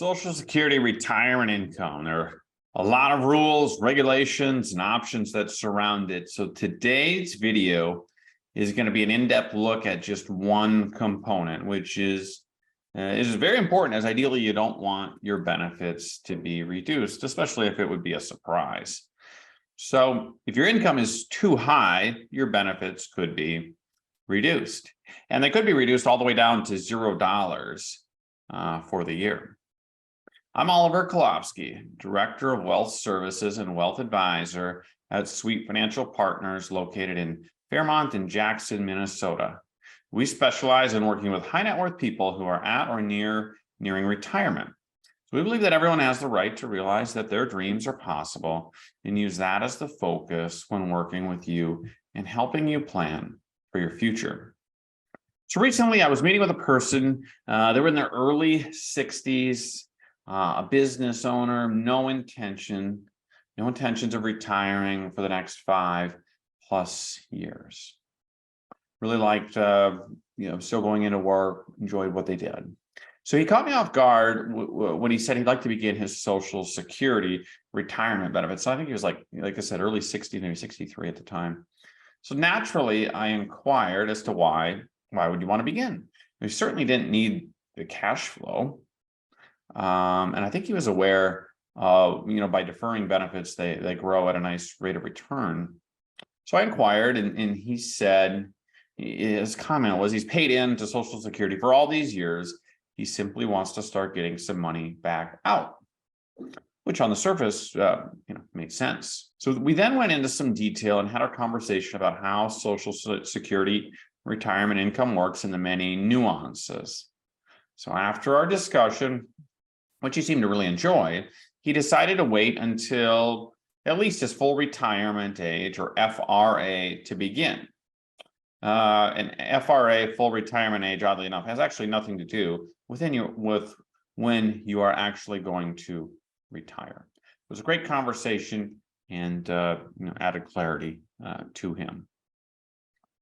Social Security retirement income. There are a lot of rules, regulations, and options that surround it. So today's video is going to be an in-depth look at just one component, which is very important, as ideally you don't want your benefits to be reduced, especially if it would be a surprise. So if your income is too high, your benefits could be reduced, and they could be reduced all the way down to $0 for the year. I'm Oliver Kolofsky, Director of Wealth Services and Wealth Advisor at Sweet Financial Partners located in Fairmont and Jackson, Minnesota. We specialize in working with high net worth people who are at or nearing retirement. So we believe that everyone has the right to realize that their dreams are possible and use that as the focus when working with you and helping you plan for your future. So recently I was meeting with a person, they were in their early 60s, a business owner, no intentions of retiring for the next 5+ years. Really liked, still going into work, enjoyed what they did. So he caught me off guard when he said he'd like to begin his Social Security retirement benefits. So I think he was like I said, early 60s, maybe 63 at the time. So naturally, I inquired as to why would you want to begin? He certainly didn't need the cash flow. And I think he was aware of, by deferring benefits, they grow at a nice rate of return. So I inquired, and he said, his comment was he's paid into Social Security for all these years. He simply wants to start getting some money back out, which on the surface, made sense. So we then went into some detail and had our conversation about how Social Security retirement income works and the many nuances. So after our discussion, which he seemed to really enjoy, he decided to wait until at least his full retirement age, or FRA, to begin. An FRA, full retirement age, oddly enough, has actually nothing to do with when you are actually going to retire. It was a great conversation and added clarity to him.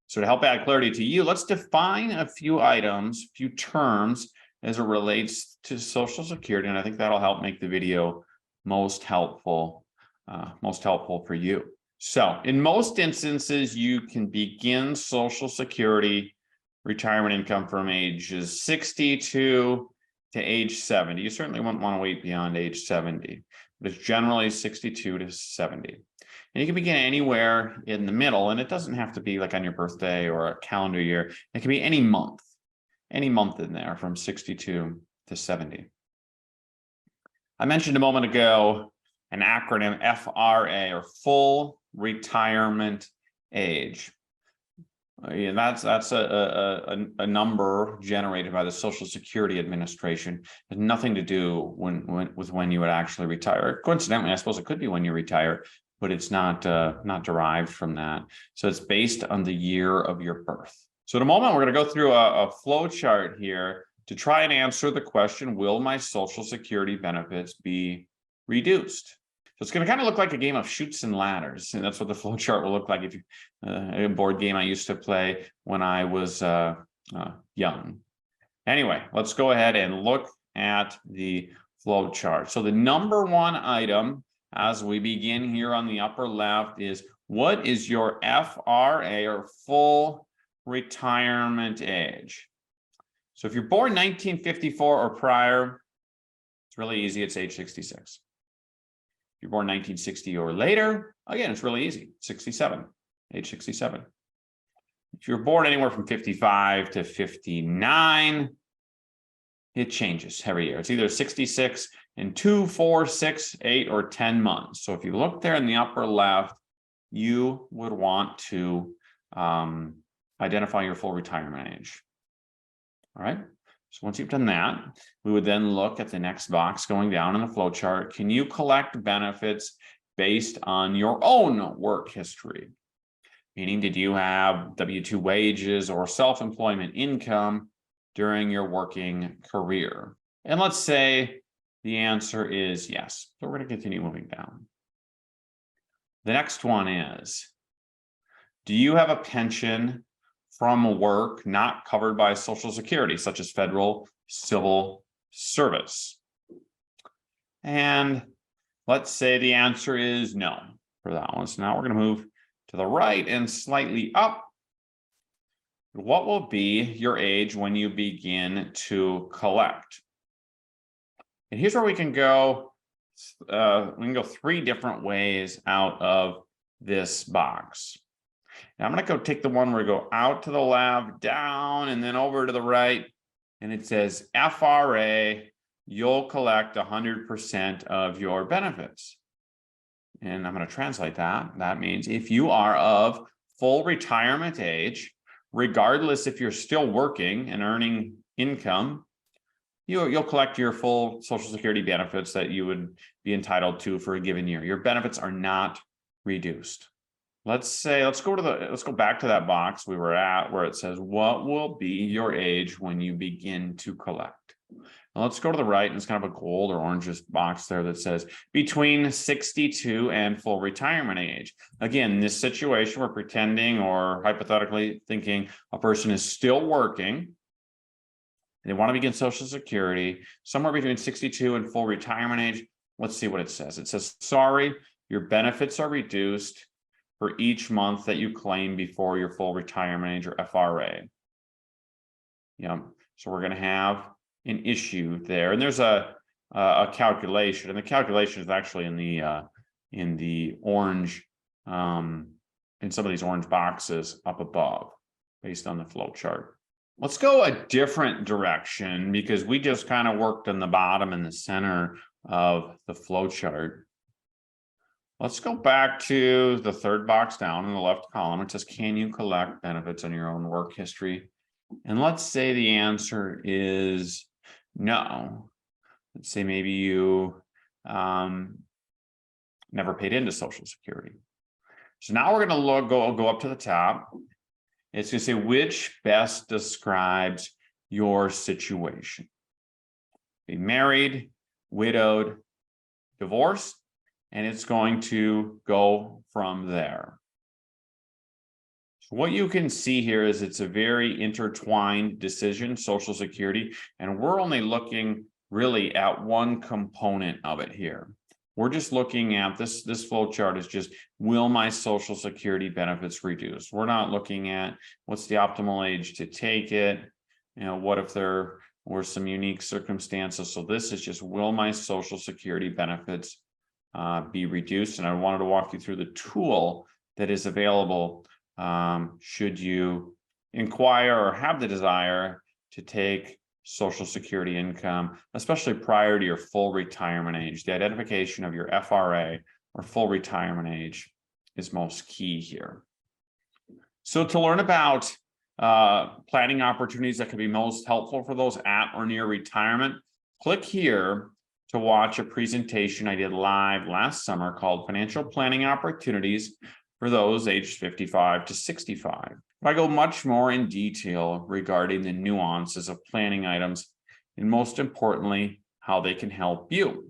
So to help add clarity to you, let's define a few items, few terms as it relates to Social Security, and I think that'll help make the video most helpful for you. So in most instances, you can begin Social Security retirement income from ages 62 to age 70. You certainly wouldn't want to wait beyond age 70, but it's generally 62 to 70. And you can begin anywhere in the middle, and it doesn't have to be like on your birthday or a calendar year. It can be any month in there from 62 to 70. I mentioned a moment ago an acronym, FRA, or full retirement age. That's a number generated by the Social Security Administration. It has nothing to do with when you would actually retire. Coincidentally, I suppose it could be when you retire, but it's not derived from that. So it's based on the year of your birth. So in a moment, we're going to go through a flow chart here to try and answer the question, will my Social Security benefits be reduced? So it's going to kind of look like a game of chutes and ladders, and that's what the flow chart will look like. If you, a board game I used to play when I was young. Anyway, let's go ahead and look at the flow chart. So the number one item as we begin here on the upper left is, what is your FRA, or full retirement age? So if you're born 1954 or prior, it's really easy. It's age 66. If you're born 1960 or later, again, it's really easy. 67, age 67. If you're born anywhere from 55 to 59, it changes every year. It's either 66 in 2, 4, 6, 8, or 10 months. So if you look there in the upper left, you would want to identify your full retirement age. All right. So once you've done that, we would then look at the next box going down in the flow chart. Can you collect benefits based on your own work history? Meaning, did you have W-2 wages or self-employment income during your working career? And let's say the answer is yes. So we're going to continue moving down. The next one is, do you have a pension from work not covered by Social Security, such as federal civil service? And let's say the answer is no for that one. So now we're going to move to the right and slightly up. What will be your age when you begin to collect? And here's where we can go. We can go 3 different ways out of this box. Now I'm going to go take the one where we go out to the left, down, and then over to the right. And it says FRA, you'll collect 100% of your benefits. And I'm going to translate that. That means if you are of full retirement age, regardless if you're still working and earning income, you'll collect your full Social Security benefits that you would be entitled to for a given year. Your benefits are not reduced. Let's go back to that box we were at where it says, what will be your age when you begin to collect? Now let's go to the right, and it's kind of a gold or orangish box there that says between 62 and full retirement age. Again, in this situation, we're pretending or hypothetically thinking a person is still working. They want to begin Social Security somewhere between 62 and full retirement age. Let's see what it says. It says, sorry, your benefits are reduced for each month that you claim before your full retirement age, or FRA. So we're going to have an issue there, and there's a calculation, and the calculation is actually in the orange, in some of these orange boxes up above, based on the flow chart. Let's go a different direction because we just kind of worked on the bottom and the center of the flow chart. Let's go back to the 3rd box down in the left column. It says, can you collect benefits on your own work history? And let's say the answer is no. Let's say maybe you never paid into Social Security. So now we're going to go up to the top. It's going to say which best describes your situation. Be married, widowed, divorced, and it's going to go from there. So what you can see here is it's a very intertwined decision, Social Security, and we're only looking really at one component of it here. We're just looking at this flow chart is just, will my Social Security benefits reduce? We're not looking at what's the optimal age to take it. What if there were some unique circumstances? So this is just, will my Social Security benefits be reduced? And I wanted to walk you through the tool that is available should you inquire or have the desire to take Social Security income, especially prior to your full retirement age. The identification of your FRA or full retirement age is most key here. So to learn about planning opportunities that can be most helpful for those at or near retirement, click here to watch a presentation I did live last summer called Financial Planning Opportunities for those aged 55 to 65. I go much more in detail regarding the nuances of planning items, and most importantly, how they can help you.